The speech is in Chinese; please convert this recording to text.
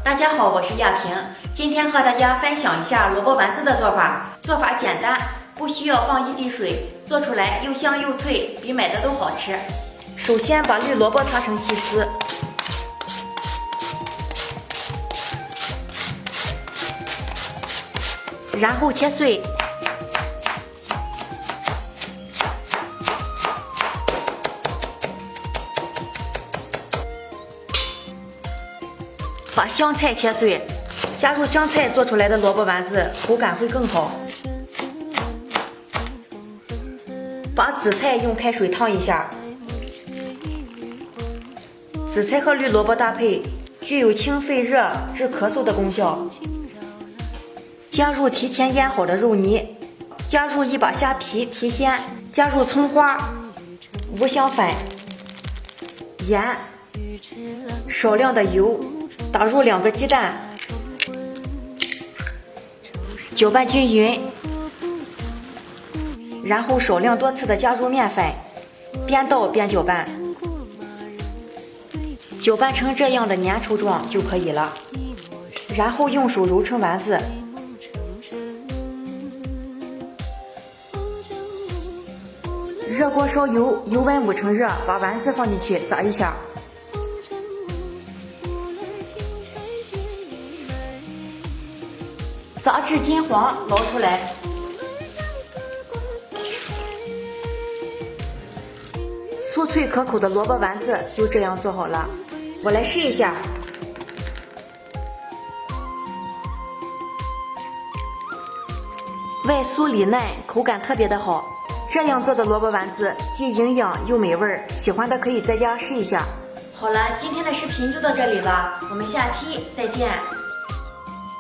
大家好，我是亚萍，今天和大家分享一下萝卜丸子的做法。做法简单，不需要放一滴水，做出来又香又脆，比买的都好吃。首先把绿萝卜擦成细丝，然后切碎，把香菜切碎，加入香菜做出来的萝卜丸子口感会更好。把紫菜用开水烫一下，紫菜和绿萝卜搭配，具有清肺热、治咳嗽的功效。加入提前腌好的肉泥，加入一把虾皮提鲜，加入葱花、五香粉、盐，少量的油，打入2个鸡蛋，搅拌均匀，然后少量多次的加入面粉，边倒边搅拌，搅拌成这样的粘稠状就可以了。然后用手揉成丸子，热锅烧油，油温5成热，把丸子放进去炸一下，炸至金黄，捞出来。酥脆可口的萝卜丸子就这样做好了，我来试一下。外酥里嫩，口感特别的好。这样做的萝卜丸子既营养又美味，喜欢的可以在家试一下。好了，今天的视频就到这里了，我们下期再见。